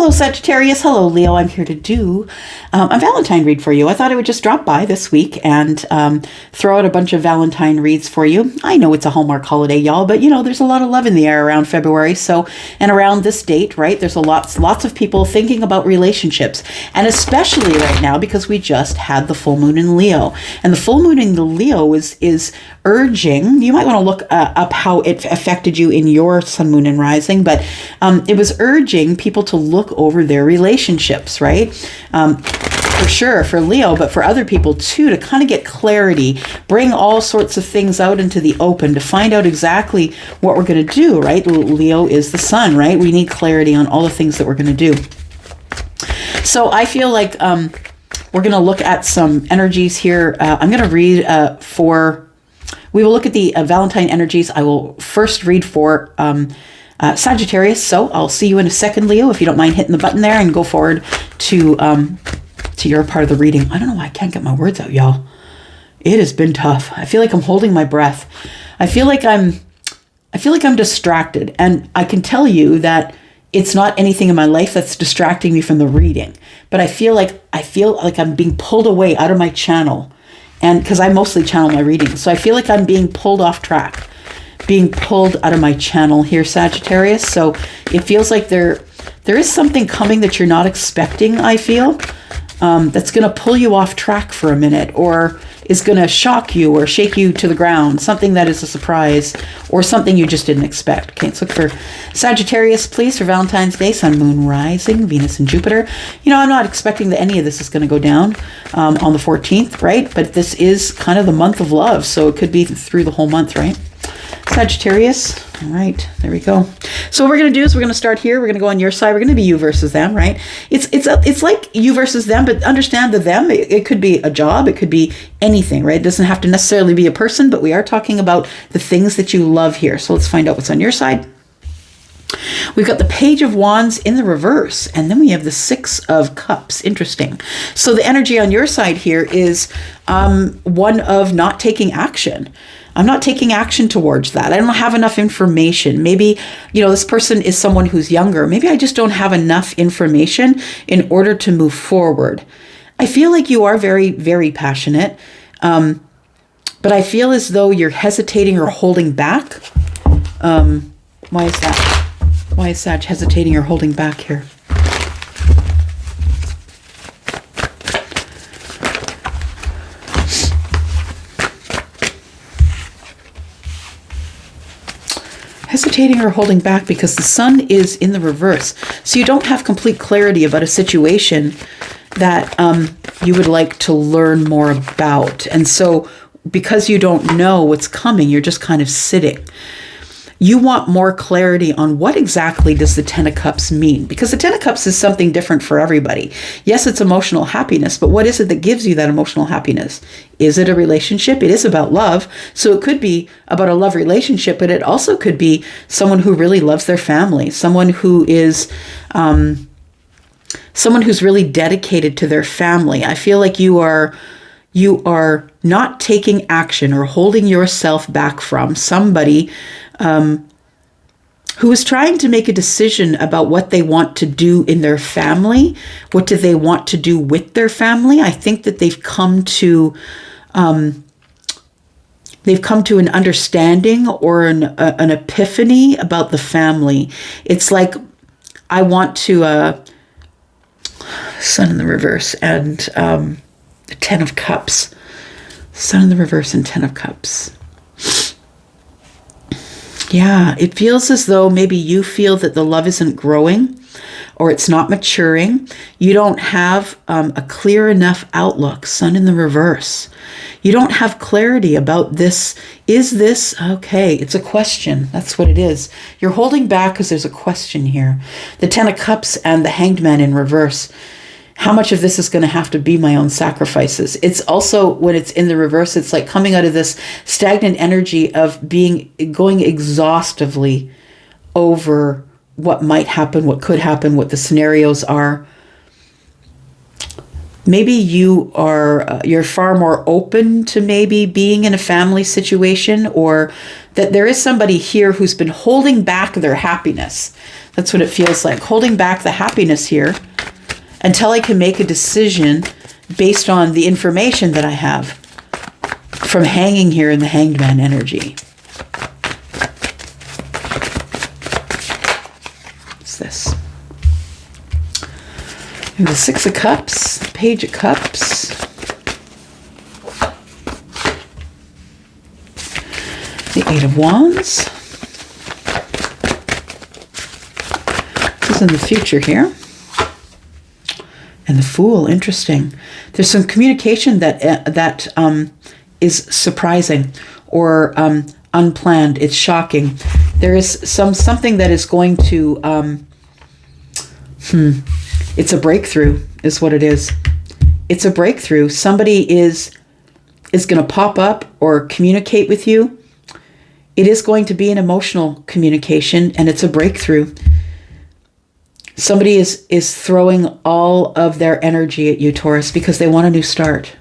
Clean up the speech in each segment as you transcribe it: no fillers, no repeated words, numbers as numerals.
Hello, Sagittarius. Hello, Leo. I'm here to do a Valentine read for you. I thought I would just drop by this week and throw out a bunch of Valentine reads for you. I know it's a Hallmark holiday, y'all, but there's a lot of love in the air around February. So, and around this date, right, there's lots of people thinking about relationships. And especially right now, because we just had the full moon in Leo. And the full moon in the Leo is urging, you might want to look up how it affected you in your sun, moon, and rising, but it was urging people to look over their relationships, right? For sure, for Leo, but for other people too, to kind of get clarity, bring all sorts of things out into the open to find out exactly what we're going to do, right? Leo is the sun, right? We need clarity on all the things that we're going to do. So I feel like we're going to look at some energies here. I'm going to read we will look at the Valentine energies. I will first read for Sagittarius. So I'll see you in a second, Leo, if you don't mind hitting the button there and go forward to your part of the reading. I don't know why I can't get my words out, y'all. It has been tough. I feel like I'm holding my breath. I feel like I'm distracted, and I can tell you that it's not anything in my life that's distracting me from the reading, but I feel like I'm being pulled away out of my channel. And because I mostly channel my readings. So I feel like I'm being pulled off track, being pulled out of my channel here, Sagittarius. So it feels like there is something coming that you're not expecting, I feel, that's going to pull you off track for a minute, or is going to shock you or shake you to the ground, something that is a surprise or something you just didn't expect. Okay, let's look for Sagittarius, please, for Valentine's Day, sun, moon, rising, Venus, and Jupiter. I'm not expecting that any of this is going to go down on the 14th, right? But this is kind of the month of love, so it could be through the whole month, right? Sagittarius. All right, there we go. So what we're going to do is we're going to start here. We're going to go on your side. We're going to be you versus them, right? It's like you versus them, but understand the them. It could be a job. It could be anything, right? It doesn't have to necessarily be a person, but we are talking about the things that you love here. So let's find out what's on your side. We've got the Page of Wands in the reverse, and then we have the Six of Cups. Interesting. So the energy on your side here is one of not taking action. I'm not taking action towards that. I don't have enough information. Maybe, this person is someone who's younger. Maybe I just don't have enough information in order to move forward. I feel like you are very, very passionate, but I feel as though you're hesitating or holding back. Why is that? Why is Sag hesitating or holding back here? Hesitating or holding back because the sun is in the reverse. So you don't have complete clarity about a situation that you would like to learn more about. And so because you don't know what's coming, you're just kind of sitting. You want more clarity on what exactly does the Ten of Cups mean? Because the Ten of Cups is something different for everybody. Yes, it's emotional happiness, but what is it that gives you that emotional happiness? Is it a relationship? It is about love. So it could be about a love relationship, but it also could be someone who really loves their family, someone who is someone who's really dedicated to their family. I feel like you are not taking action or holding yourself back from somebody who is trying to make a decision about what they want to do in their family. What do they want to do with their family? I think that they've come to an understanding or an epiphany about the family. It's like, I want to Sun in the reverse and the Ten of Cups. Sun in the reverse and Ten of Cups. Yeah, it feels as though maybe you feel that the love isn't growing or it's not maturing. You don't have a clear enough outlook. Sun in the reverse. You don't have clarity about this. Is this okay? It's a question. That's what it is. You're holding back because there's a question here. The Ten of Cups and the Hanged Man in reverse. How much of this is going to have to be my own sacrifices? It's also, when it's in the reverse, it's like coming out of this stagnant energy of going exhaustively over what might happen, what could happen, what the scenarios are. Maybe you're far more open to maybe being in a family situation, or that there is somebody here who's been holding back their happiness. That's what it feels like. Holding back the happiness here until I can make a decision based on the information that I have from hanging here in the Hanged Man energy. What's this? And the Six of Cups, Page of Cups. The Eight of Wands. This is in the future here. And the Fool, interesting. There's some communication that is surprising or unplanned. It's shocking. There is something that is going to it's a breakthrough is what it is. It's a breakthrough. Somebody is going to pop up or communicate with you. It is going to be an emotional communication, and it's a breakthrough. Somebody is throwing all of their energy at you, Taurus, because they want a new start.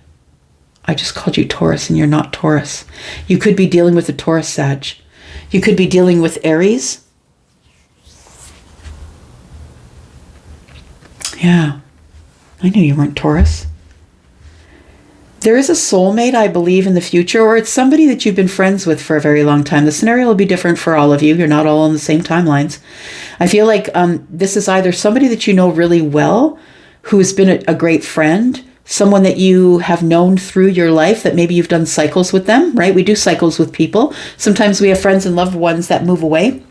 I just called you Taurus, and you're not Taurus. You could be dealing with a Taurus, Sag. You could be dealing with Aries. Yeah, I knew you weren't Taurus. There is a soulmate, I believe, in the future, or it's somebody that you've been friends with for a very long time. The scenario will be different for all of you. You're not all on the same timelines. I feel like this is either somebody that you know really well, who has been a great friend, someone that you have known through your life, that maybe you've done cycles with them, right? We do cycles with people. Sometimes we have friends and loved ones that move away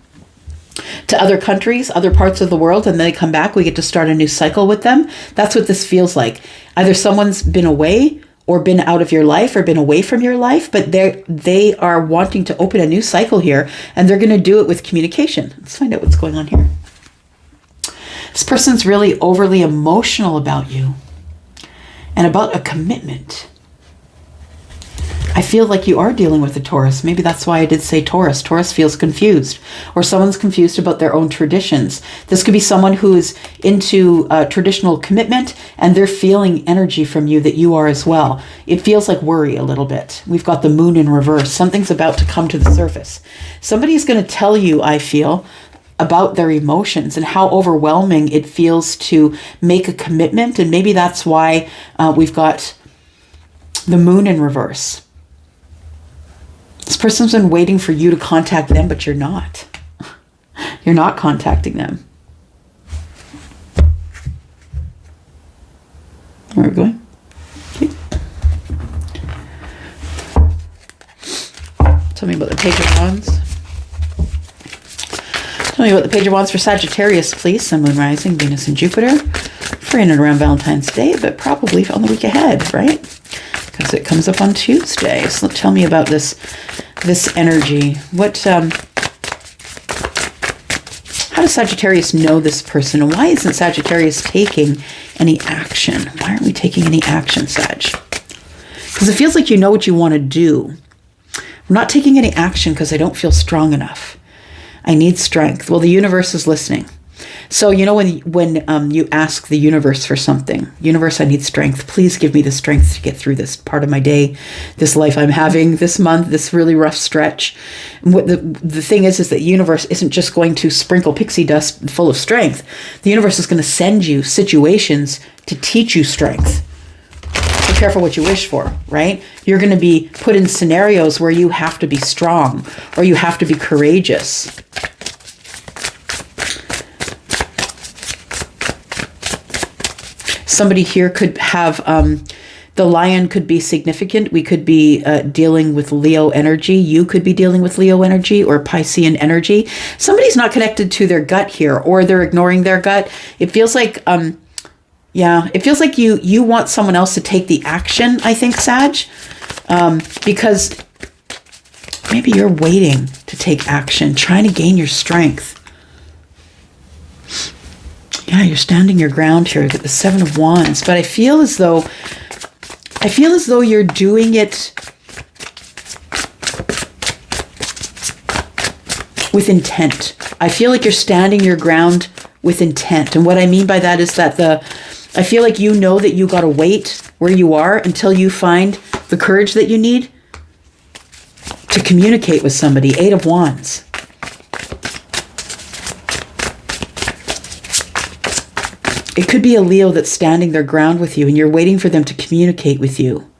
to other countries, other parts of the world, and then they come back. We get to start a new cycle with them. That's what this feels like. Either someone's been away or been out of your life or been away from your life, but they are wanting to open a new cycle here, and they're going to do it with communication. Let's find out what's going on here. This person's really overly emotional about you and about a commitment. I feel like you are dealing with a Taurus. Maybe that's why I did say Taurus. Taurus feels confused, or someone's confused about their own traditions. This could be someone who is into traditional commitment, and they're feeling energy from you that you are as well. It feels like worry a little bit. We've got the Moon in reverse. Something's about to come to the surface. Somebody's going to tell you, I feel, about their emotions and how overwhelming it feels to make a commitment. And maybe that's why we've got the Moon in reverse. This person's been waiting for you to contact them, but you're not. You're not contacting them. Where are we going? Okay. Tell me about the Page of Wands. Tell me about the Page of Wands for Sagittarius, please. Sun, Moon, Rising, Venus, and Jupiter. For in and around Valentine's Day, but probably on the week ahead, right? Because it comes up on Tuesday. So tell me about this energy. What? How does Sagittarius know this person? And why isn't Sagittarius taking any action? Why aren't we taking any action, Sag? Because it feels like you know what you want to do. I'm not taking any action because I don't feel strong enough. I need strength. Well, the universe is listening. So, you know, when you ask the universe for something, universe, I need strength. Please give me the strength to get through this part of my day, this life I'm having this month, this really rough stretch. And what the thing is that the universe isn't just going to sprinkle pixie dust full of strength. The universe is going to send you situations to teach you strength. Be careful what you wish for, right? You're going to be put in scenarios where you have to be strong or you have to be courageous. Somebody here could have, the lion could be significant. We could be dealing with Leo energy. You could be dealing with Leo energy or Piscean energy. Somebody's not connected to their gut here, or they're ignoring their gut. It feels like, it feels like you want someone else to take the action, I think, Sag, because maybe you're waiting to take action, trying to gain your strength. Yeah, you're standing your ground here. You've got the Seven of Wands, but I feel as though you're doing it with intent. I feel like you're standing your ground with intent. And what I mean by that is that I feel like you know that you got to wait where you are until you find the courage that you need to communicate with somebody. Eight of Wands. It could be a Leo that's standing their ground with you and you're waiting for them to communicate with you.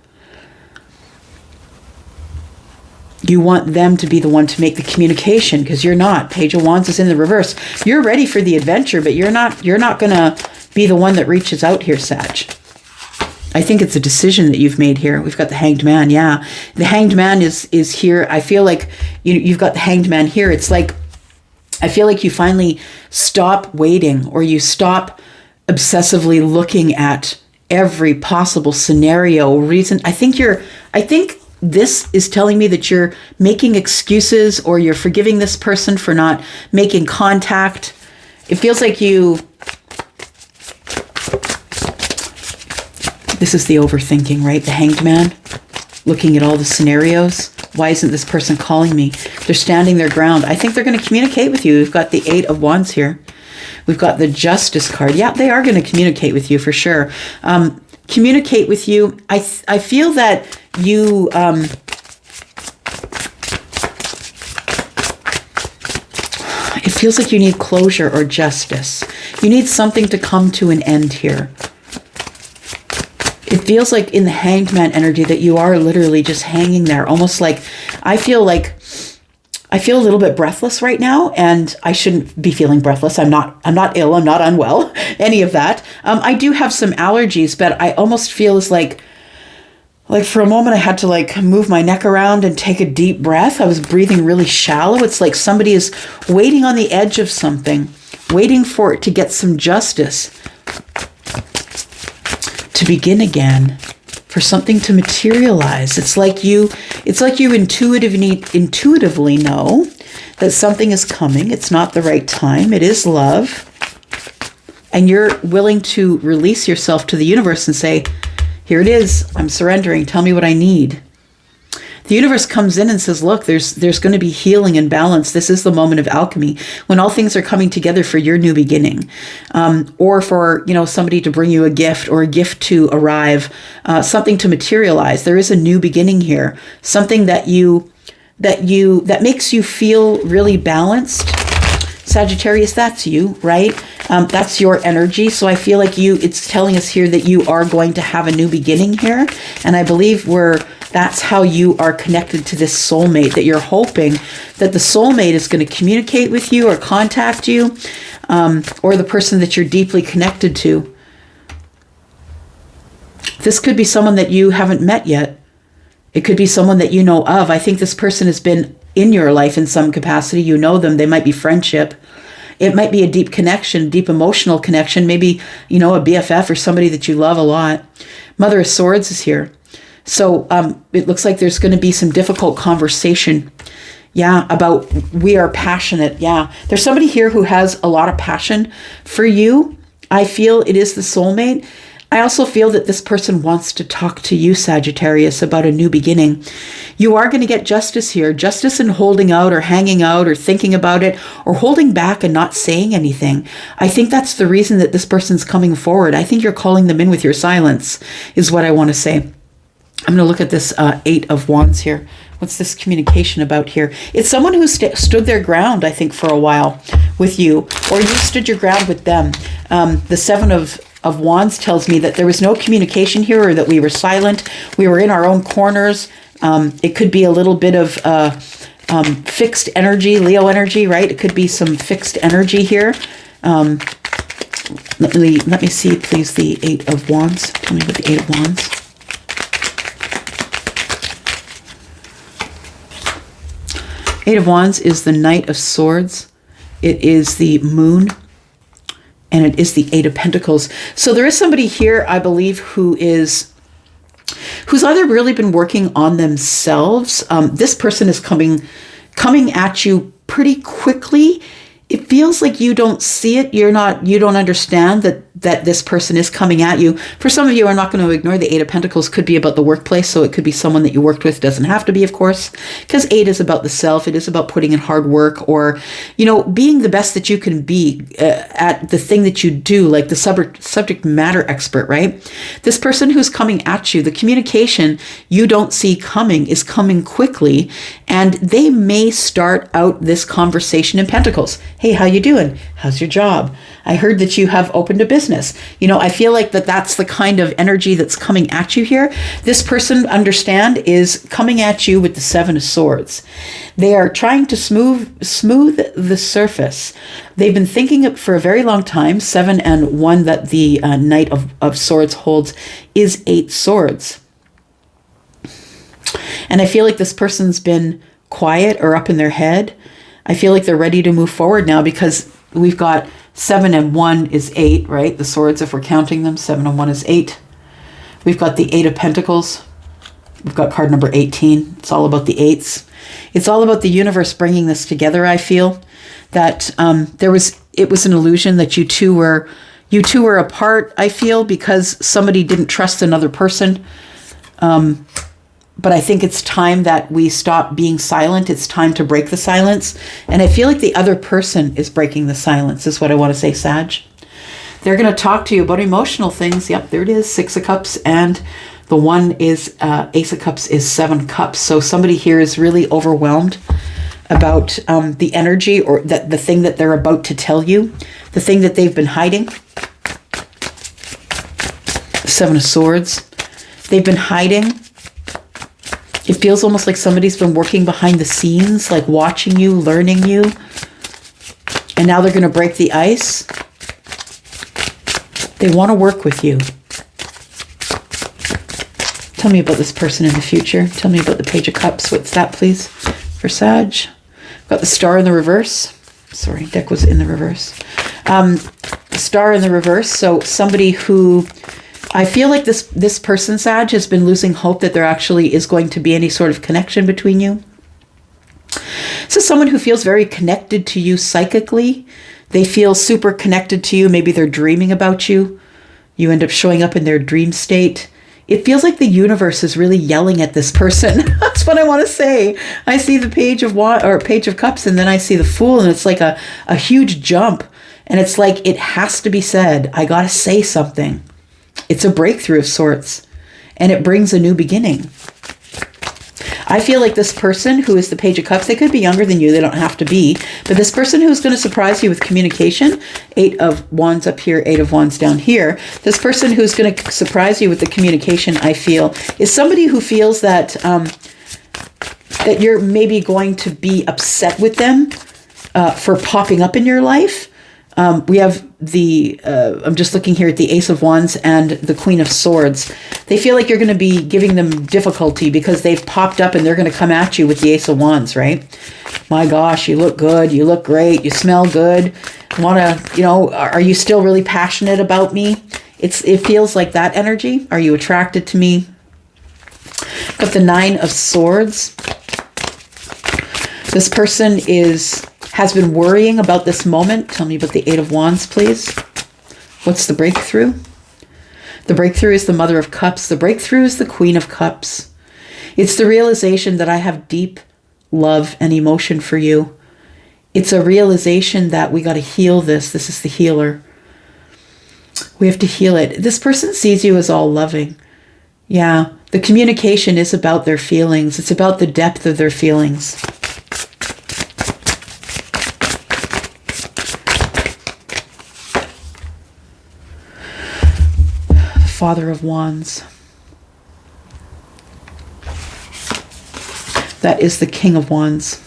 You want them to be the one to make the communication because you're not. Page of Wands is in the reverse. You're ready for the adventure, but you're not going to be the one that reaches out here, Sag. I think it's a decision that you've made here. We've got the Hanged Man. Yeah. The Hanged Man is here. I feel like you've got the Hanged Man here. It's like, I feel like you finally stop waiting, or you stop obsessively looking at every possible scenario, reason. I think this is telling me that you're making excuses, or you're forgiving this person for not making contact. It feels like this is the overthinking, right? The Hanged Man, looking at all the scenarios. Why isn't this person calling me? They're standing their ground. I think they're going to communicate with you. We've got the 8 of Wands here. We've got the Justice card. Yeah, they are going to communicate with you for sure. Communicate with you. I feel that you... it feels like you need closure or justice. You need something to come to an end here. It feels like in the Hanged Man energy that you are literally just hanging there, almost like I feel a little bit breathless right now, and I shouldn't be feeling breathless. I'm not ill. I'm not unwell. Any of that. I do have some allergies, but I almost feel as like for a moment I had to move my neck around and take a deep breath. I was breathing really shallow. It's like somebody is waiting on the edge of something, waiting for it to get some justice, to begin again, for something to materialize. It's like you intuitively know that something is coming. It's not the right time. It is love. And you're willing to release yourself to the universe and say, here it is. I'm surrendering. Tell me what I need. The universe comes in and says, look, there's going to be healing and balance. This is the moment of alchemy, when all things are coming together for your new beginning, or for, somebody to bring you a gift, or a gift to arrive, something to materialize. There is a new beginning here, something that makes you feel really balanced. Sagittarius, that's you, right? That's your energy. So I feel like it's telling us here that you are going to have a new beginning here. And I believe that's how you are connected to this soulmate, that you're hoping that the soulmate is going to communicate with you or contact you, or the person that you're deeply connected to. This could be someone that you haven't met yet. It could be someone that you know of. I think this person has been in your life in some capacity. You know them. They might be friendship. It might be a deep connection, deep emotional connection. Maybe, a BFF or somebody that you love a lot. Mother of Swords is here. So it looks like there's going to be some difficult conversation. Yeah, about we are passionate. Yeah, there's somebody here who has a lot of passion for you. I feel it is the soulmate. I also feel that this person wants to talk to you, Sagittarius, about a new beginning. You are going to get justice here. Justice in holding out or hanging out or thinking about it or holding back and not saying anything. I think that's the reason that this person's coming forward. I think you're calling them in with your silence, is what I want to say. I'm going to look at this 8 of Wands here. What's this communication about here? It's someone who stood their ground, I think, for a while with you, or you stood your ground with them. The 7 of Wands tells me that there was no communication here, or that we were silent. We were in our own corners. It could be a little bit of fixed energy, Leo energy, right? It could be some fixed energy here. Let me see, please, the 8 of Wands. Tell me about the 8 of Wands. Eight of Wands is the Knight of Swords. It is the Moon. And it is the 8 of Pentacles. So there is somebody here, I believe, who's either really been working on themselves. This person is coming at you pretty quickly. It feels like you don't see it. You don't understand that this person is coming at you. For some of you, I'm not going to ignore the 8 of Pentacles. Could be about the workplace. So it could be someone that you worked with. Doesn't have to be, of course, because 8 is about the self. It is about putting in hard work, or, being the best that you can be at the thing that you do, like the subject matter expert, right? This person who's coming at you, the communication you don't see coming is coming quickly, and they may start out this conversation in Pentacles. Hey, how you doing? How's your job? I heard that you have opened a business. business. You know, I feel like that's the kind of energy that's coming at you here. This person, understand, is coming at you with the Seven of Swords. They are trying to smooth the surface. They've been thinking it for a very long time. 7 and 1 that the Knight of Swords holds is 8 swords. And I feel like this person's been quiet or up in their head. I feel like they're ready to move forward now, because we've got 7 and 1 is 8, right? The swords, if we're counting them, 7 and 1 is 8. We've got the 8 of Pentacles. We've got card number 18. It's all about the 8s. It's all about the universe bringing this together. I feel that it was an illusion that you two were apart, I feel, because somebody didn't trust another person. But I think it's time that we stop being silent. It's time to break the silence. And I feel like the other person is breaking the silence, is what I want to say, Sag. They're going to talk to you about emotional things. Yep, there it is, 6 of Cups. And the one is Ace of Cups is 7 Cups. So somebody here is really overwhelmed about the energy, or the thing that they're about to tell you, the thing that they've been hiding. 7 of Swords. They've been hiding. It feels almost like somebody's been working behind the scenes, like watching you, learning you. And now they're going to break the ice. They want to work with you. Tell me about this person in the future. Tell me about the Page of Cups. What's that, please, for Sag? Got the Star in the reverse. Sorry, deck was in the reverse. Star in the reverse. So somebody who... I feel like this person, Sag, has been losing hope that there actually is going to be any sort of connection between you. This is someone who feels very connected to you psychically. They feel super connected to you. Maybe they're dreaming about you. You end up showing up in their dream state. It feels like the universe is really yelling at this person. That's what I want to say. I see the Page of Cups, and then I see the Fool, and it's like a huge jump. And it's like, it has to be said. I got to say something. It's a breakthrough of sorts, and it brings a new beginning. I feel like this person who is the Page of Cups, they could be younger than you. They don't have to be. But this person who's going to surprise you with communication, 8 of Wands up here, 8 of Wands down here. This person who's going to surprise you with the communication, I feel, is somebody who feels that, that you're maybe going to be upset with them for popping up in your life. We have I'm just looking here at the Ace of Wands and the Queen of Swords. They feel like you're going to be giving them difficulty because they've popped up and they're going to come at you with the Ace of Wands, right? My gosh, you look good. You look great. You smell good. Are you still really passionate about me? It feels like that energy. Are you attracted to me? Got the 9 of Swords. This person has been worrying about this moment. Tell me about the 8 of Wands, please. What's the breakthrough? The breakthrough is the Mother of Cups. The breakthrough is the Queen of Cups. It's the realization that I have deep love and emotion for you. It's a realization that we got to heal this. This is the healer. We have to heal it. This person sees you as all loving. Yeah, the communication is about their feelings. It's about the depth of their feelings. Father of Wands. That is the King of Wands.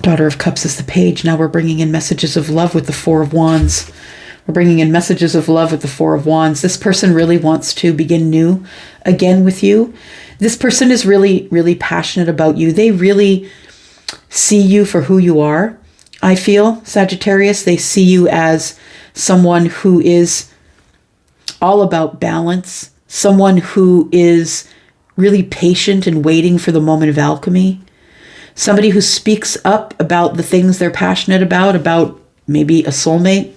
Daughter of Cups is the Page. Now we're bringing in messages of love with the 4 of Wands. We're bringing in messages of love with the 4 of Wands. This person really wants to begin new again with you. This person is really, really passionate about you. They really see you for who you are. I feel, Sagittarius, they see you as someone who is all about balance, someone who is really patient and waiting for the moment of alchemy, somebody who speaks up about the things they're passionate about maybe a soulmate.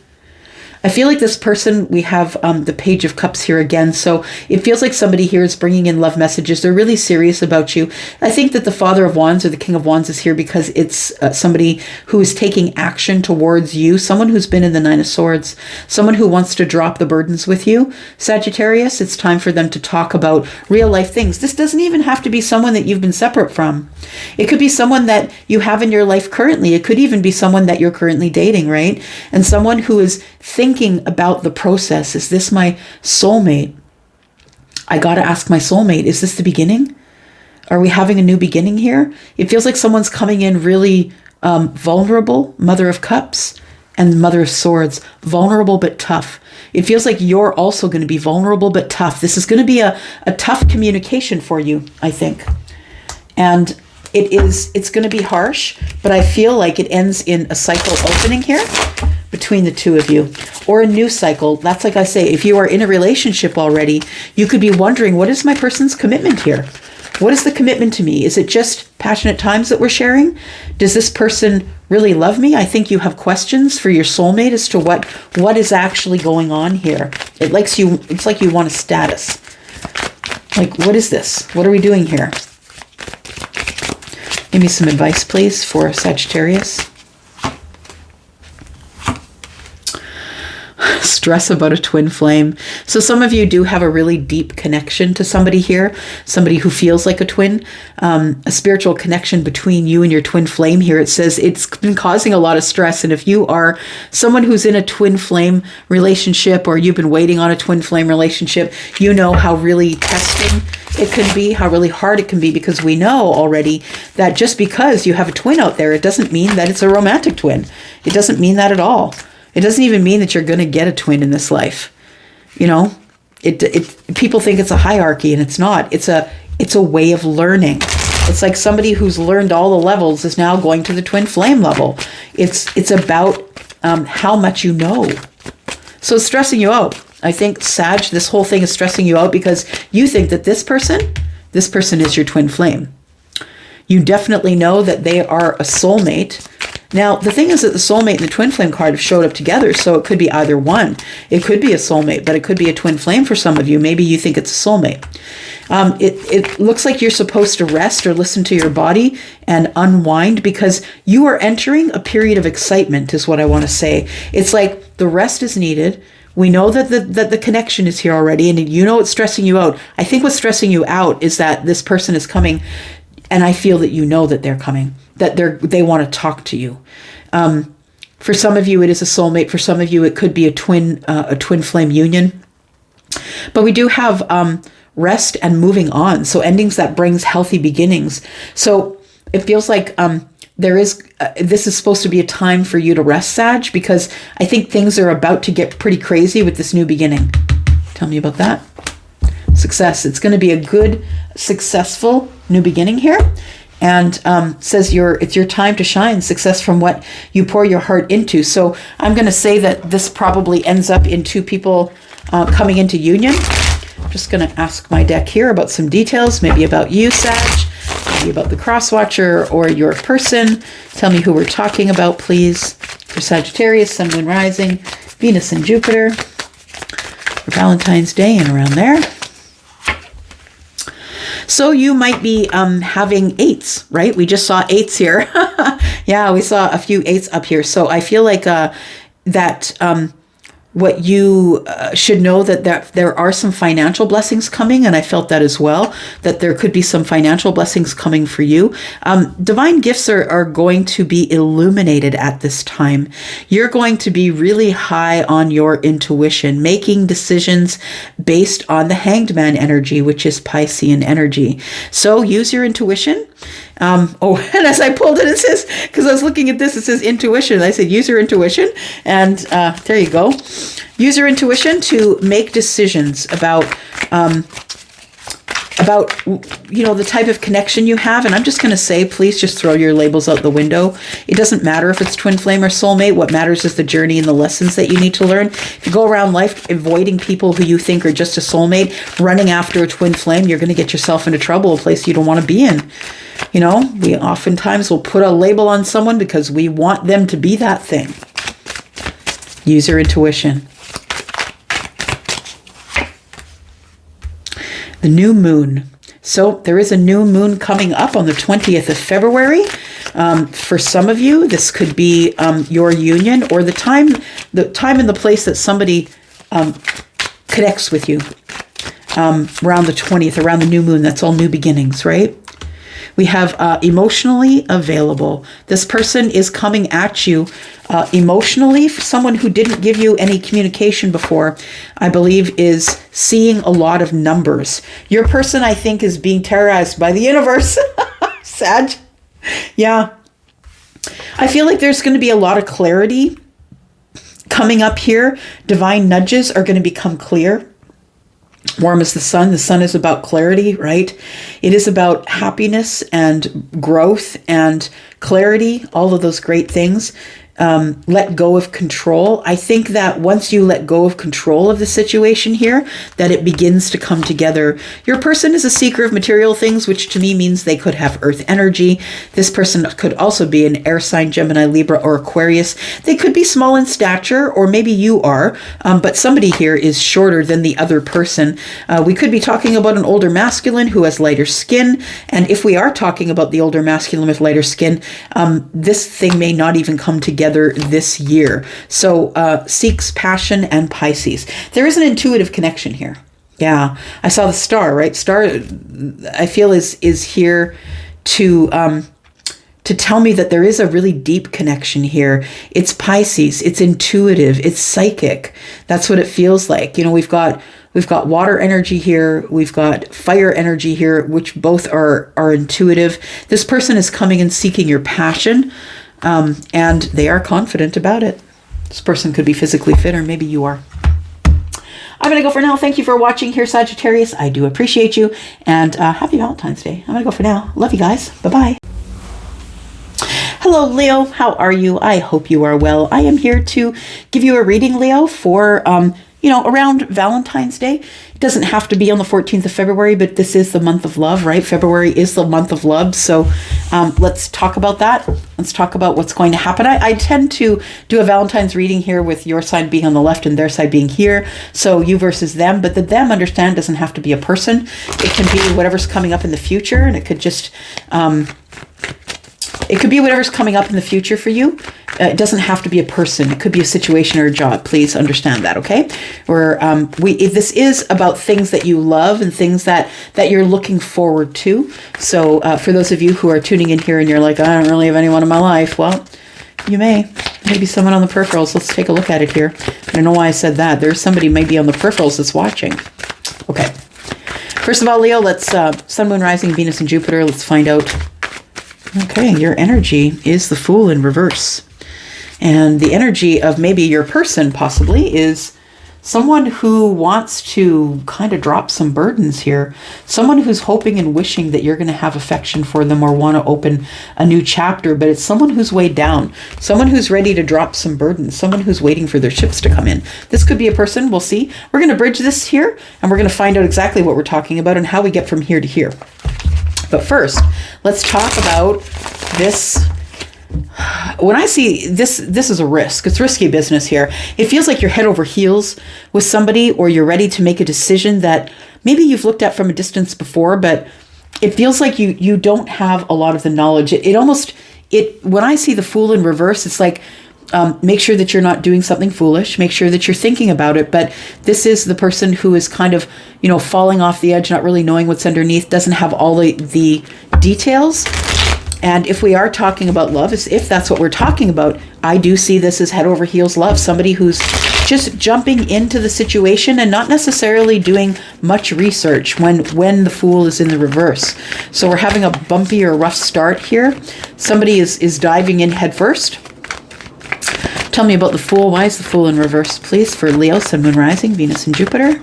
I feel like this person, we have the Page of Cups here again. So it feels like somebody here is bringing in love messages. They're really serious about you. I think that the Father of Wands or the King of Wands is here because it's somebody who is taking action towards you, someone who's been in the Nine of Swords, someone who wants to drop the burdens with you. Sagittarius, it's time for them to talk about real life things. This doesn't even have to be someone that you've been separate from. It could be someone that you have in your life currently. It could even be someone that you're currently dating, right? And someone who is thinking about the process. Is this my soulmate? I got to ask my soulmate, is this the beginning? Are we having a new beginning here? It feels like someone's coming in really vulnerable, Mother of Cups and Mother of Swords, vulnerable but tough. It feels like you're also going to be vulnerable but tough. This is going to be a tough communication for you, I think. And it's going to be harsh, but I feel like it ends in a cycle opening here between the two of you, or a new cycle. That's like I say, if you are in a relationship already, you could be wondering, what is my person's commitment here? What is the commitment to me? Is it just passionate times that we're sharing? Does this person really love me? I think you have questions for your soulmate as to what is actually going on here. It's like you want a status. Like, what is this? What are we doing here? Give me some advice, please, for Sagittarius. Stress about a twin flame. So some of you do have a really deep connection to somebody here, somebody who feels like a twin, a spiritual connection between you and your twin flame here. It says it's been causing a lot of stress. And if you are someone who's in a twin flame relationship, or you've been waiting on a twin flame relationship, you know how really testing it can be, how really hard it can be, because we know already that just because you have a twin out there, it doesn't mean that it's a romantic twin. It doesn't mean that at all. It doesn't even mean that you're going to get a twin in this life. You know, people think it's a hierarchy, and it's not. It's a way of learning. It's like somebody who's learned all the levels is now going to the twin flame level. It's about how much you know. So it's stressing you out. I think, Sag, this whole thing is stressing you out because you think that this person is your twin flame. You definitely know that they are a soulmate. Now, the thing is that the soulmate and the twin flame card have showed up together, so it could be either one. It could be a soulmate, but it could be a twin flame for some of you. Maybe you think it's a soulmate. It looks like you're supposed to rest or listen to your body and unwind, because you are entering a period of excitement, is what I want to say. It's like the rest is needed. We know that the connection is here already, and you know it's stressing you out. I think what's stressing you out is that this person is coming, and I feel that you know that they're coming, that they want to talk to you. For some of you, it is a soulmate. For some of you, it could be a twin flame union. But we do have rest and moving on. So endings that brings healthy beginnings. So it feels like this is supposed to be a time for you to rest, Sag, because I think things are about to get pretty crazy with this new beginning. Tell me about that. Success. It's going to be a good, successful new beginning here. And says it's your time to shine, success from what you pour your heart into. So I'm going to say that this probably ends up in two people coming into union. I'm just going to ask my deck here about some details, maybe about you, Sag, maybe about the cross-watcher or your person. Tell me who we're talking about, please. For Sagittarius, Sun, Moon, Rising, Venus and Jupiter, for Valentine's Day and around there. So you might be having eights, right? We just saw eights here. Yeah, we saw a few eights up here. So I feel like that what you should know that there are some financial blessings coming, and I felt that as well, that there could be some financial blessings coming for you. Divine gifts are going to be illuminated at this time. You're going to be really high on your intuition, making decisions based on the Hanged Man energy, which is Piscean energy. So use your intuition. And as I pulled it says, because I was looking at this, it says intuition. I said, use your intuition. And there you go. Use your intuition to make decisions about the type of connection you have. And I'm just going to say, please just throw your labels out the window. It doesn't matter if it's twin flame or soulmate. What matters is the journey and the lessons that you need to learn. If you go around life avoiding people who you think are just a soulmate, running after a twin flame, you're going to get yourself into trouble, a place you don't want to be in. You know, we oftentimes will put a label on someone because we want them to be that thing. Use your intuition. The new moon. So there is a new moon coming up on the 20th of February. For some of you, this could be your union or the time and the place that somebody connects with you around the 20th, around the new moon. That's all new beginnings, right? We have emotionally available. This person is coming at you emotionally. Someone who didn't give you any communication before, I believe, is seeing a lot of numbers. Your person, I think, is being terrorized by the universe. Sag. Yeah. I feel like there's going to be a lot of clarity coming up here. Divine nudges are going to become clear. Warm as the sun. The sun is about clarity, right? It is about happiness and growth and clarity, all of those great things. Let go of control. I think that once you let go of control of the situation here, that it begins to come together. Your person is a seeker of material things, which to me means they could have earth energy. This person could also be an air sign, Gemini, Libra, or Aquarius. They could be small in stature, or maybe you are, but somebody here is shorter than the other person. We could be talking about an older masculine who has lighter skin. And if we are talking about the older masculine with lighter skin, this thing may not even come together this year. So seeks passion and Pisces. There is an intuitive connection here. Yeah, I saw the star, right? Star, I feel is here to tell me that there is a really deep connection here. It's Pisces. It's intuitive. It's psychic. That's what it feels like. You know, we've got water energy here. We've got fire energy here, which both are intuitive. This person is coming and seeking your passion. And they are confident about it. This person could be physically fit, or maybe you are. I'm going to go for now. Thank you for watching here, Sagittarius. I do appreciate you. And happy Valentine's Day. I'm going to go for now. Love you guys. Bye-bye. Hello, Leo. How are you? I hope you are well. I am here to give you a reading, Leo, for around Valentine's Day. It doesn't have to be on the 14th of February, but this is the month of love, right? February is the month of love. So let's talk about that. Let's talk about what's going to happen. I tend to do a Valentine's reading here with your side being on the left and their side being here. So you versus them, but the them, understand, doesn't have to be a person. It can be whatever's coming up in the future, and it could just... it could be whatever's coming up in the future for you. It doesn't have to be a person. It could be a situation or a job. Please understand that, okay? Or if this is about things that you love and things that you're looking forward to. So for those of you who are tuning in here and you're like, I don't really have anyone in my life. Well, you may. Maybe someone on the peripherals. Let's take a look at it here. I don't know why I said that. There's somebody maybe on the peripherals that's watching. Okay. First of all, Leo, let's Sun, Moon, Rising, Venus, and Jupiter. Let's find out. Okay, your energy is the Fool in reverse. And the energy of maybe your person possibly is someone who wants to kind of drop some burdens here. Someone who's hoping and wishing that you're going to have affection for them or want to open a new chapter, but it's someone who's weighed down. Someone who's ready to drop some burdens. Someone who's waiting for their ships to come in. This could be a person. We'll see. We're going to bridge this here, and we're going to find out exactly what we're talking about and how we get from here to here. But first, let's talk about this. When I see this, this is a risk. It's risky business here. It feels like you're head over heels with somebody, or you're ready to make a decision that maybe you've looked at from a distance before, but it feels like you don't have a lot of the knowledge. When I see the Fool in reverse, it's like, make sure that you're not doing something foolish. Make sure that you're thinking about it. But this is the person who is kind of, falling off the edge, not really knowing what's underneath, doesn't have all the details. And if we are talking about love, if that's what we're talking about, I do see this as head over heels love. Somebody who's just jumping into the situation and not necessarily doing much research when the Fool is in the reverse. So we're having a bumpy or rough start here. Somebody is diving in head first. Tell me about the Fool. Why is the Fool in reverse, please, for Leo, Sun, Moon, Rising, Venus, and Jupiter?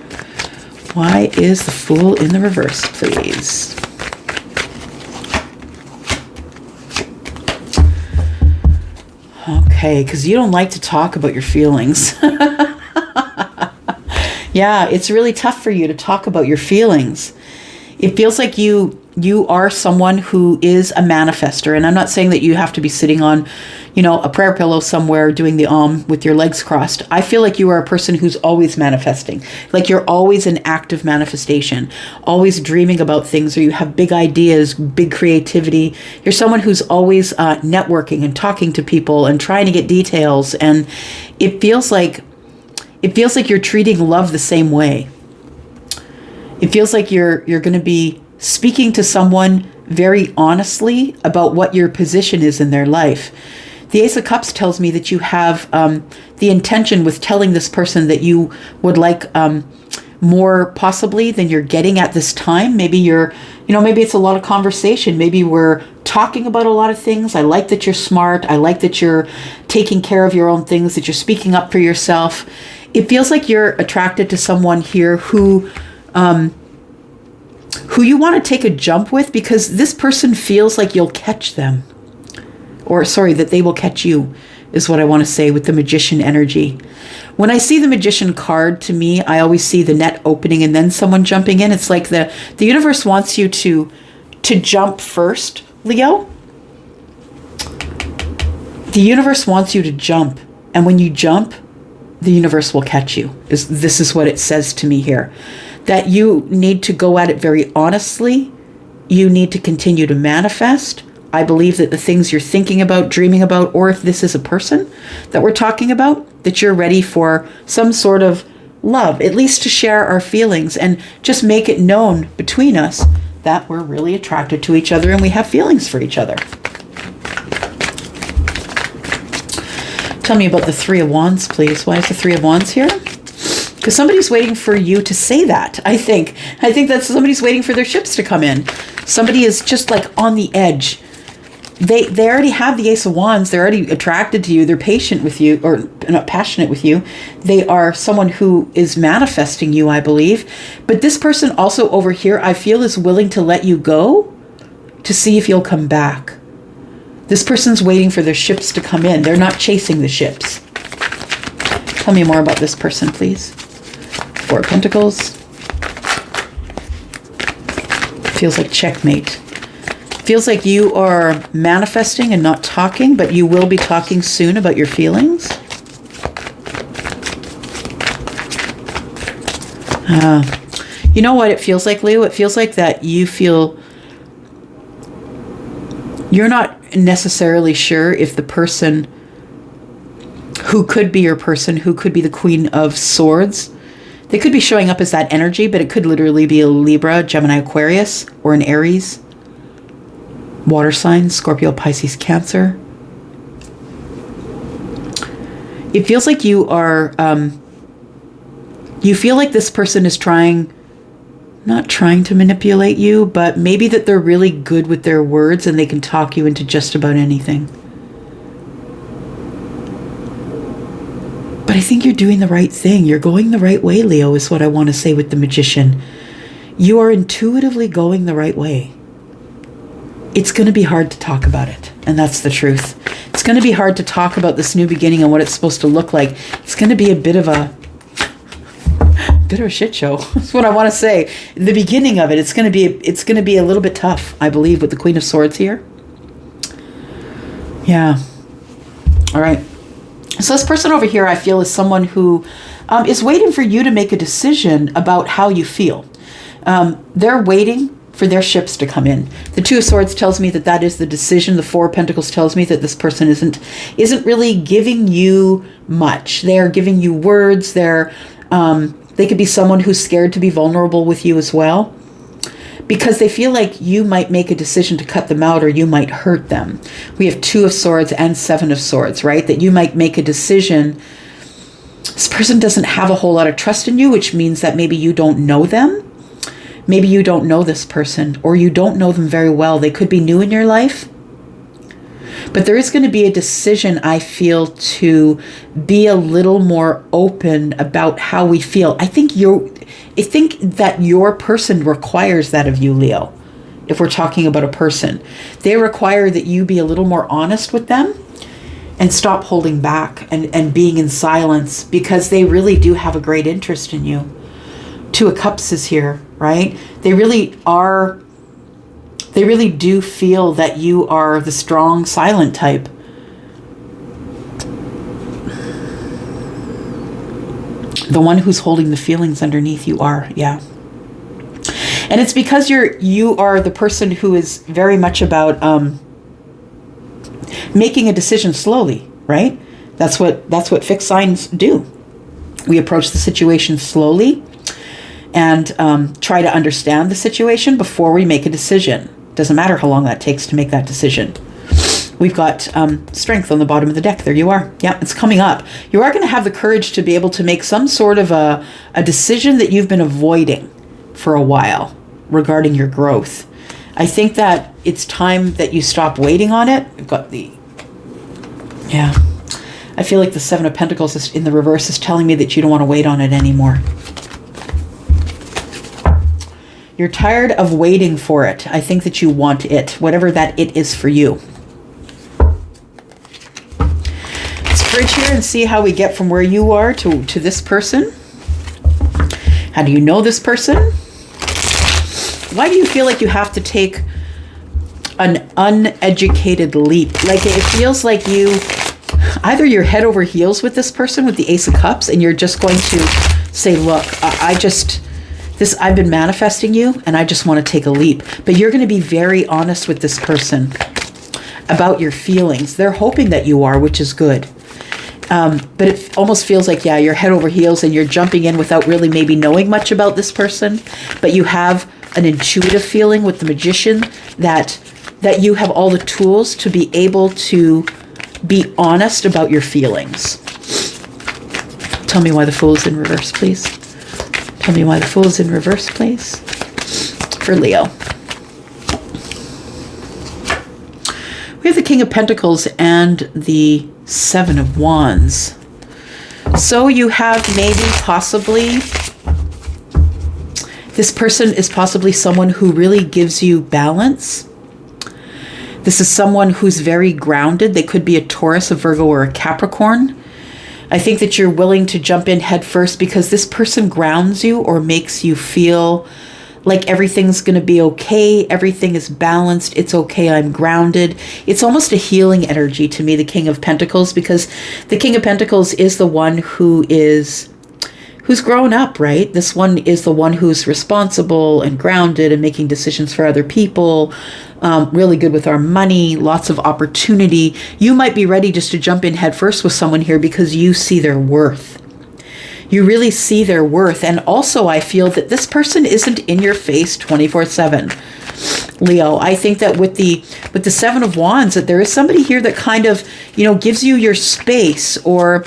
Why is the Fool in the reverse, please? Okay, because you don't like to talk about your feelings. Yeah, it's really tough for you to talk about your feelings. It feels like you you are someone who is a manifester. And I'm not saying that you have to be sitting on, a prayer pillow somewhere doing the with your legs crossed. I feel like you are a person who's always manifesting. Like you're always in active manifestation, always dreaming about things, or you have big ideas, big creativity. You're someone who's always networking and talking to people and trying to get details. And it feels like you're treating love the same way. It feels like you're going to be speaking to someone very honestly about what your position is in their life. The Ace of Cups tells me that you have the intention with telling this person that you would like more possibly than you're getting at this time. Maybe maybe it's a lot of conversation. Maybe we're talking about a lot of things. I like that you're smart. I like that you're taking care of your own things, that you're speaking up for yourself. It feels like you're attracted to someone here who you want to take a jump with, because this person feels like you'll catch them. Or sorry, that they will catch you, is what I want to say with the Magician energy. When I see the Magician card, to me, I always see the net opening and then someone jumping in. It's like the universe wants you to jump first, Leo. The universe wants you to jump. And when you jump, the universe will catch you. This is what it says to me here. That you need to go at it very honestly. You need to continue to manifest. I believe that the things you're thinking about, dreaming about, or if this is a person that we're talking about, that you're ready for some sort of love, at least to share our feelings and just make it known between us that we're really attracted to each other and we have feelings for each other. Tell me about the Three of Wands, please. Why is the Three of Wands here? Because somebody's waiting for you to say that, I think. I think that somebody's waiting for their ships to come in. Somebody is just like on the edge. They already have the Ace of Wands. They're already attracted to you. They're patient with you, or not passionate with you. They are someone who is manifesting you, I believe. But this person also over here, I feel, is willing to let you go to see if you'll come back. This person's waiting for their ships to come in. They're not chasing the ships. Tell me more about this person, please. Four of Pentacles. Feels like checkmate. Feels like you are manifesting and not talking, but you will be talking soon about your feelings. You know what it feels like, Leo? It feels like that you feel you're not necessarily sure if the person who could be your person, who could be the Queen of Swords, they could be showing up as that energy, but it could literally be a Libra, Gemini, Aquarius, or an Aries. Water signs, Scorpio, Pisces, Cancer. It feels like you are, you feel like this person is not trying to manipulate you, but maybe that they're really good with their words and they can talk you into just about anything. But I think you're doing the right thing. You're going the right way, Leo, is what I want to say with the Magician. You are intuitively going the right way. It's going to be hard to talk about it, and that's the truth. It's going to be hard to talk about this new beginning and what it's supposed to look like. It's going to be a bit of a shit show. That's what I want to say. The beginning of it, it's going to be a little bit tough, I believe, with the Queen of Swords here. Yeah. All right. So this person over here, I feel, is someone who is waiting for you to make a decision about how you feel. They're waiting for their ships to come in. The Two of Swords tells me that is the decision. The Four of Pentacles tells me that this person isn't really giving you much. They're giving you words. They could be someone who's scared to be vulnerable with you as well, because they feel like you might make a decision to cut them out or you might hurt them. We have Two of Swords and Seven of Swords, right? That you might make a decision. This person doesn't have a whole lot of trust in you, which means that maybe you don't know them. Maybe you don't know this person, or you don't know them very well. They could be new in your life. But there is going to be a decision, I feel, to be a little more open about how we feel. I think that your person requires that of you, Leo. If we're talking about a person, they require that you be a little more honest with them and stop holding back and being in silence, because they really do have a great interest in you. Two of Cups is here, right? They really are They really do feel that you are the strong, silent type. The one who's holding the feelings underneath you are, yeah. And it's because you are the person who is very much about making a decision slowly, right? That's what fixed signs do. We approach the situation slowly and try to understand the situation before we make a decision. Doesn't matter how long that takes to make that decision. We've got strength on the bottom of the deck. There you are. Yeah, it's coming up. You are going to have the courage to be able to make some sort of a decision that you've been avoiding for a while regarding your growth. I think that it's time that you stop waiting on it. We've got yeah. I feel like the Seven of Pentacles is in the reverse is telling me that you don't want to wait on it anymore. You're tired of waiting for it. I think that you want it, whatever that it is for you. Let's bridge here and see how we get from where you are to this person. How do you know this person? Why do you feel like you have to take an uneducated leap? Like it feels like either you're head over heels with this person with the Ace of Cups and you're just going to say, look, I've been manifesting you and I just want to take a leap. But you're going to be very honest with this person about your feelings. They're hoping that you are, which is good. But it almost feels like, yeah, you're head over heels and you're jumping in without really maybe knowing much about this person. But you have an intuitive feeling with the Magician that you have all the tools to be able to be honest about your feelings. Tell me why the Fool is in reverse, please. Tell me why the Fool is in reverse, please. For Leo. We have the King of Pentacles and the Seven of Wands. So you have maybe possibly, this person is possibly someone who really gives you balance. This is someone who's very grounded. They could be a Taurus, a Virgo, or a Capricorn. I think that you're willing to jump in head first because this person grounds you or makes you feel like everything's going to be okay. Everything is balanced. It's okay. I'm grounded. It's almost a healing energy to me, the King of Pentacles, because the King of Pentacles is the one who's grown up, right? This one is the one who's responsible and grounded and making decisions for other people. Really good with our money, lots of opportunity. You might be ready just to jump in head first with someone here because you see their worth. You really see their worth. And also I feel that this person isn't in your face 24/7. Leo, I think that with the Seven of Wands, that there is somebody here that kind of, gives you your space or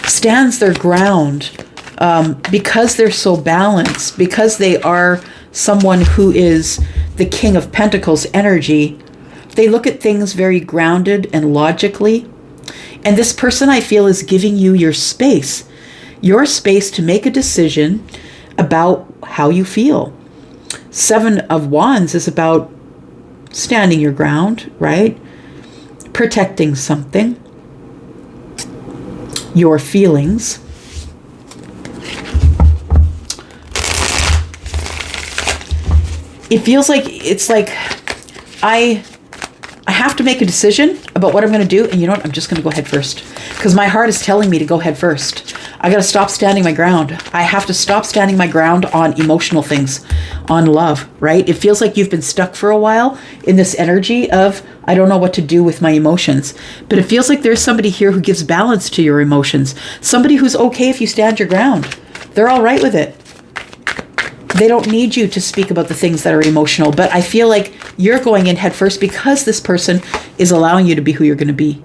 stands their ground because they're so balanced, because they are someone who is the King of Pentacles energy. They look at things very grounded and logically. And this person, I feel, is giving you your space to make a decision about how you feel. Seven of Wands is about standing your ground, right? Protecting something, your feelings. It feels like I have to make a decision about what I'm going to do. And you know what? I'm just going to go head first because my heart is telling me to go head first. I got to stop standing my ground. I have to stop standing my ground on emotional things, on love, right? It feels like you've been stuck for a while in this energy of, I don't know what to do with my emotions. But it feels like there's somebody here who gives balance to your emotions. Somebody who's okay if you stand your ground. They're all right with it. They don't need you to speak about the things that are emotional, but I feel like you're going in head first because this person is allowing you to be who you're going to be.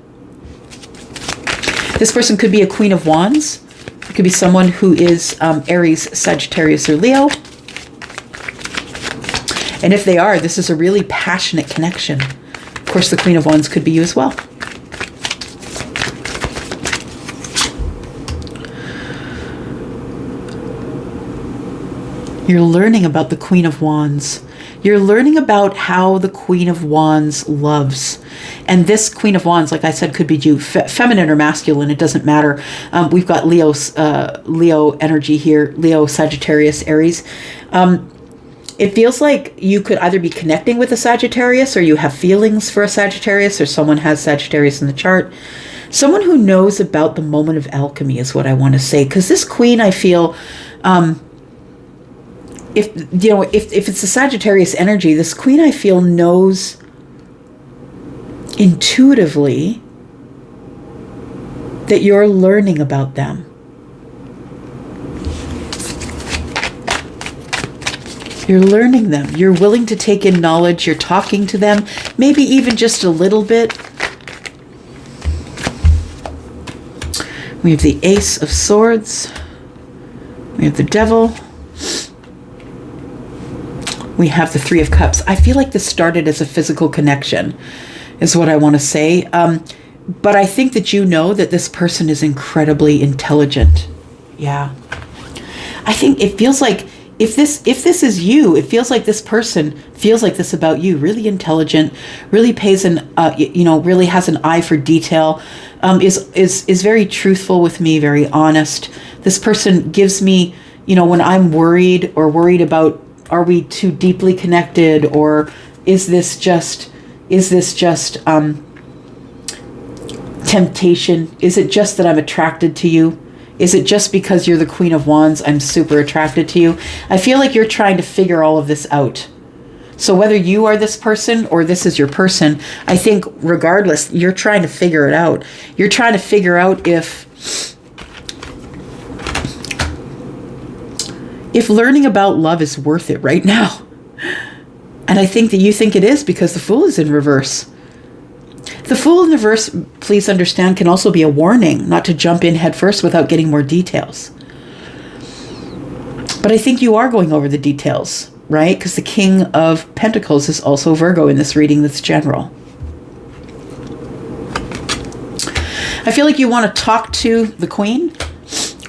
This person could be a Queen of Wands. It could be someone who is Aries, Sagittarius, or Leo. And if they are, this is a really passionate connection. Of course, the Queen of Wands could be you as well. You're learning about the Queen of Wands. You're learning about how the Queen of Wands loves. And this Queen of Wands, like I said, could be you, feminine or masculine, it doesn't matter. We've got Leo energy here, Leo, Sagittarius, Aries. It feels like you could either be connecting with a Sagittarius, or you have feelings for a Sagittarius, or someone has Sagittarius in the chart. Someone who knows about the moment of alchemy is what I want to say. Because this queen, I feel, if it's a Sagittarius energy, this queen, I feel, knows intuitively that you're learning about them. You're learning them. You're willing to take in knowledge. You're talking to them, maybe even just a little bit. We have the Ace of Swords. We have the Devil. We have the Three of Cups. I feel like this started as a physical connection, is what I want to say. But I think that you know that this person is incredibly intelligent. Yeah. I think it feels like if this is you, it feels like this person feels like this about you. Really intelligent, really pays really has an eye for detail, is very truthful with me, very honest. This person gives me, when I'm worried about, are we too deeply connected, or is this just temptation? Is it just that I'm attracted to you? Is it just because you're the Queen of Wands, I'm super attracted to you? I feel like you're trying to figure all of this out. So whether you are this person or this is your person, I think regardless, you're trying to figure it out. You're trying to figure out if learning about love is worth it right now. And I think that you think it is, because the Fool is in reverse. The Fool in reverse, please understand, can also be a warning not to jump in head first without getting more details. But I think you are going over the details, right? Because the King of Pentacles is also Virgo in this reading that's general. I feel like you want to talk to the Queen,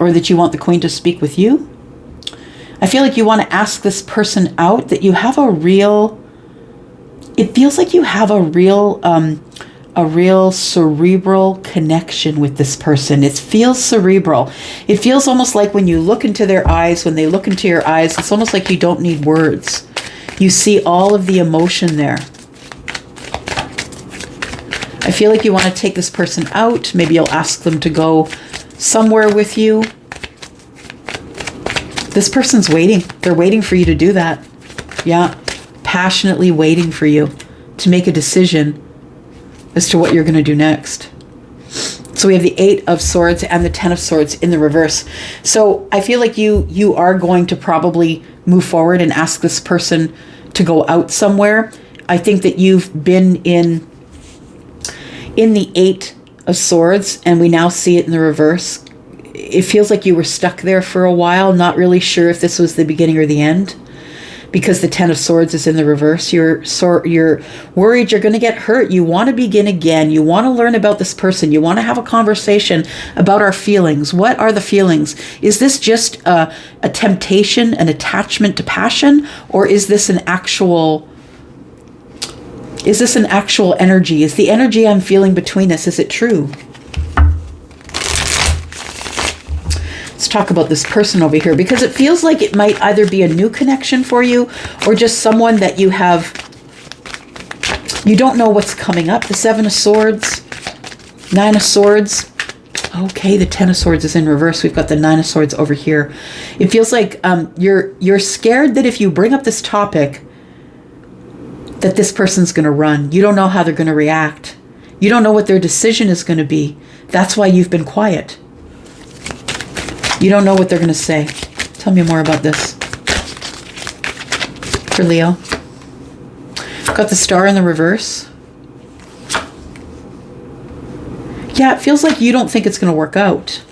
or that you want the Queen to speak with you. I feel like you want to ask this person out, that you have it feels like you have a real cerebral connection with this person. It feels cerebral. It feels almost like when you look into their eyes, when they look into your eyes, it's almost like you don't need words. You see all of the emotion there. I feel like you want to take this person out. Maybe you'll ask them to go somewhere with you. This person's waiting. They're waiting for you to do that. Yeah. Passionately waiting for you to make a decision as to what you're going to do next. So we have the Eight of Swords and the Ten of Swords in the reverse. So I feel like you are going to probably move forward and ask this person to go out somewhere. I think that you've been in the Eight of Swords, and we now see it in the reverse. It feels like you were stuck there for a while, not really sure if this was the beginning or the end, because the Ten of Swords is in the reverse. You're worried you're going to get hurt. You want to begin again. You want to learn about this person. You want to have a conversation about our feelings. What are the feelings? Is this just a temptation, an attachment to passion, or is this an actual energy? Is the energy I'm feeling between us, is it true? Let's talk about this person over here, because it feels like it might either be a new connection for you, or just someone that you don't know what's coming up. The Seven of Swords, Nine of Swords. Okay, the Ten of Swords is in reverse. We've got the Nine of Swords over here. It feels like you're scared that if you bring up this topic, that this person's going to run. You don't know how they're going to react. You don't know what their decision is going to be. That's why you've been quiet. You don't know what they're going to say. Tell me more about this. For Leo. Got the Star in the reverse. Yeah, it feels like you don't think it's going to work out.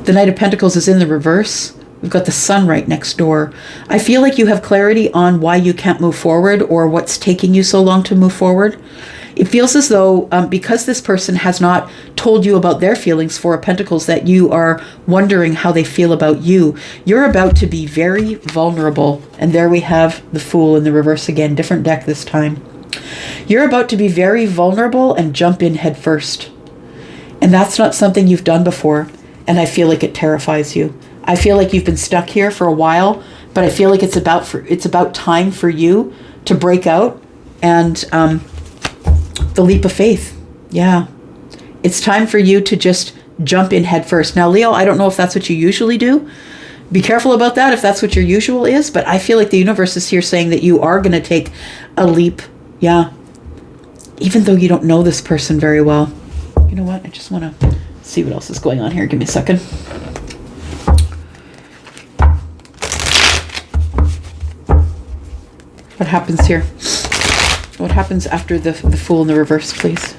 The Knight of Pentacles is in the reverse. We've got the Sun right next door. I feel like you have clarity on why you can't move forward, or what's taking you so long to move forward. It feels as though because this person has not told you about their feelings, Four of Pentacles, that you are wondering how they feel about you. You're about to be very vulnerable. And there we have the Fool in the reverse again. Different deck this time. You're about to be very vulnerable and jump in head first. And that's not something you've done before. And I feel like it terrifies you. I feel like you've been stuck here for a while but I feel like it's about time for you to break out and the leap of faith. Yeah. It's time for you to just jump in head first. Now, Leo, I don't know if that's what you usually do. Be careful about that if that's what your usual is, but I feel like the universe is here saying that you are going to take a leap. Yeah. Even though you don't know this person very well. You know what? I just want to see what else is going on here. Give me a second. What happens here? What happens after the Fool in the reverse, please?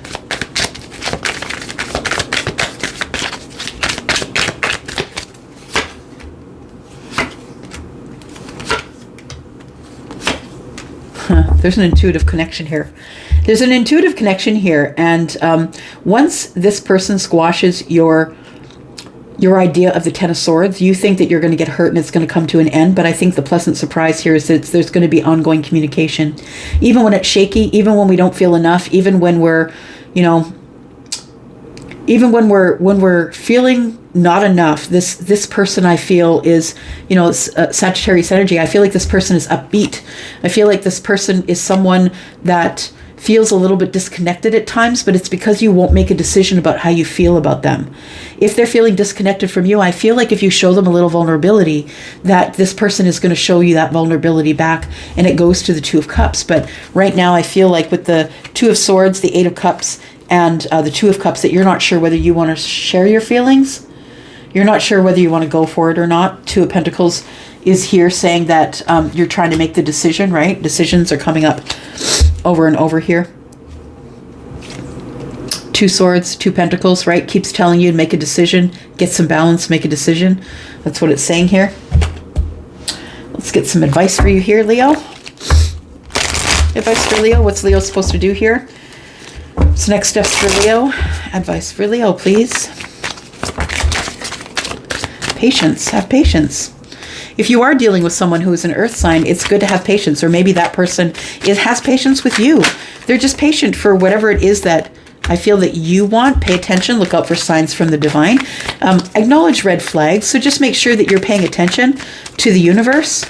There's an intuitive connection here. There's an intuitive connection here. And once this person squashes your idea of the Ten of Swords, you think that you're going to get hurt and it's going to come to an end. But I think the pleasant surprise here is that there's going to be ongoing communication. Even when it's shaky, even when we don't feel enough, even when we're, even when we're feeling not enough, this person I feel is, it's Sagittarius energy. I feel like this person is upbeat. I feel like this person is someone that feels a little bit disconnected at times, but it's because you won't make a decision about how you feel about them. If they're feeling disconnected from you, I feel like if you show them a little vulnerability, that this person is going to show you that vulnerability back, and it goes to the Two of Cups. But right now I feel like with the Two of Swords, the Eight of Cups, and the Two of Cups, that you're not sure whether you want to share your feelings. You're not sure whether you want to go for it or not. Two of Pentacles is here saying that you're trying to make the decision, right? Decisions are coming up over and over here. Two Swords, Two Pentacles, right? Keeps telling you to make a decision, get some balance, make a decision. That's what it's saying here. Let's get some advice for you here, Leo. Advice for Leo. What's Leo supposed to do here? What's next steps for Leo? Advice for Leo, please. Patience. Have patience. If you are dealing with someone who is an earth sign, it's good to have patience. Or maybe that person has patience with you. They're just patient for whatever it is that I feel that you want. Pay attention. Look out for signs from the divine. Acknowledge red flags. So just make sure that you're paying attention to the universe.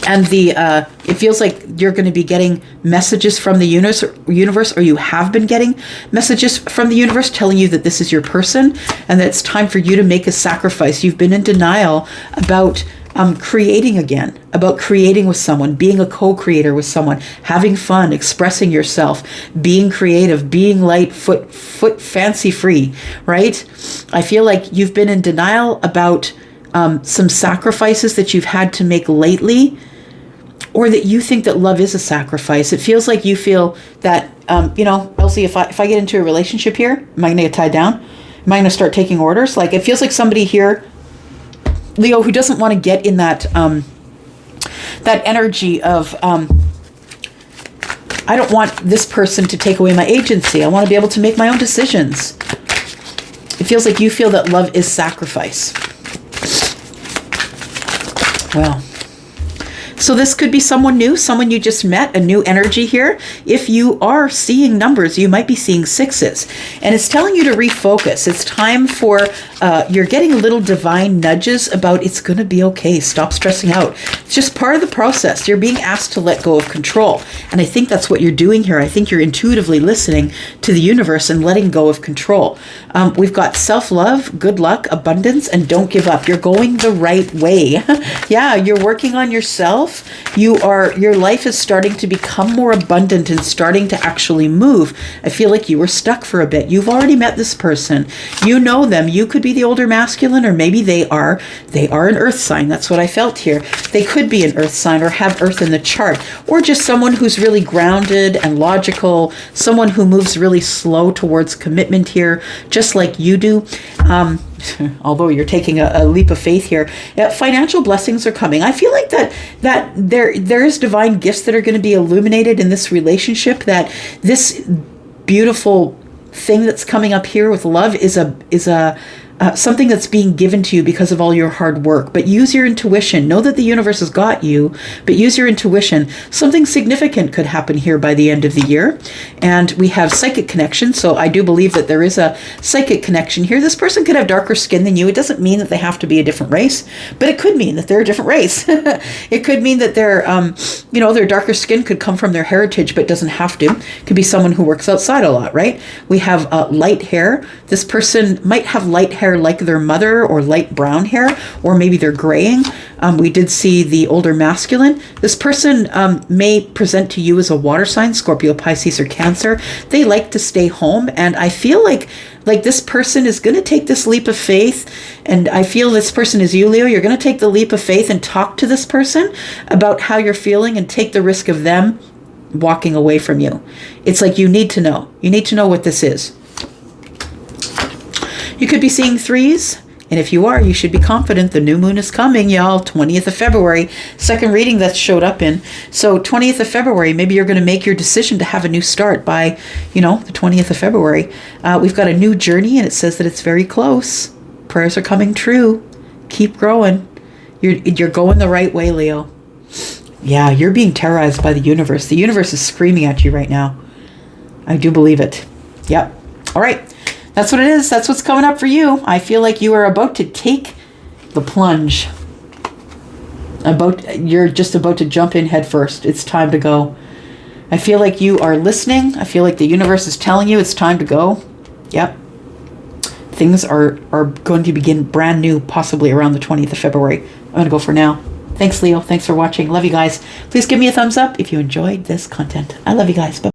And it feels like you're going to be getting messages from the universe, or you have been getting messages from the universe telling you that this is your person and that it's time for you to make a sacrifice. You've been in denial about creating again, about creating with someone, being a co-creator with someone, having fun, expressing yourself, being creative, being light, foot fancy free, right? I feel like you've been in denial about some sacrifices that you've had to make lately, or that you think that love is a sacrifice. It feels like you feel that, Elsie, if I get into a relationship here, am I going to get tied down? Am I going to start taking orders? Like, it feels like somebody here, Leo, who doesn't want to get in that energy of, I don't want this person to take away my agency. I want to be able to make my own decisions. It feels like you feel that love is sacrifice. Well, so this could be someone new, someone you just met, a new energy here. If you are seeing numbers, you might be seeing sixes. And it's telling you to refocus. It's time for, you're getting little divine nudges about it's going to be okay. Stop stressing out. It's just part of the process. You're being asked to let go of control. And I think that's what you're doing here. I think you're intuitively listening to the universe and letting go of control. We've got self-love, good luck, abundance, and don't give up. You're going the right way. Yeah, you're working on yourself. Your life is starting to become more abundant and starting to actually move. I feel like you were stuck for a bit. You've already met this person. You know them. You could be the older masculine, or maybe they are an earth sign. That's what I felt here. They could be an earth sign or have earth in the chart, or just someone who's really grounded and logical, someone who moves really slow towards commitment here, just like you do. Although you're taking a leap of faith here, financial blessings are coming. I feel like that there is divine gifts that are going to be illuminated in this relationship, that this beautiful thing that's coming up here with love is a something that's being given to you because of all your hard work. But use your intuition. Know that the universe has got you, but use your intuition. Something significant could happen here by the end of the year. And we have psychic connection. So I do believe that there is a psychic connection here. This person could have darker skin than you. It doesn't mean that they have to be a different race, but it could mean that they're a different race. It could mean that their darker skin could come from their heritage, but doesn't have to. It could be someone who works outside a lot, right? We have light hair. This person might have light hair like their mother, or light brown hair, or maybe they're graying. We did see the older masculine. This person may present to you as a water sign, Scorpio, Pisces, or Cancer. They like to stay home, and I feel like this person is going to take this leap of faith, and I feel this person is you, Leo. You're going to take the leap of faith and talk to this person about how you're feeling and take the risk of them walking away from you. It's like you need to know. You need to know what this is. You could be seeing threes, and if you are, you should be confident. The new moon is coming, y'all. 20th of February, second reading that showed up in. So 20th of February, maybe you're going to make your decision to have a new start by, the 20th of February. We've got a new journey, and it says that it's very close. Prayers are coming true. Keep growing. You're going the right way, Leo. Yeah, you're being terrorized by the universe. The universe is screaming at you right now. I do believe it. Yep. All right. That's what it is. That's what's coming up for you. I feel like you are about to take the plunge. You're just about to jump in head first. It's time to go. I feel like you are listening. I feel like the universe is telling you it's time to go. Yep. Things are going to begin brand new, possibly around the 20th of February. I'm going to go for now. Thanks, Leo. Thanks for watching. Love you guys. Please give me a thumbs up if you enjoyed this content. I love you guys. Bye.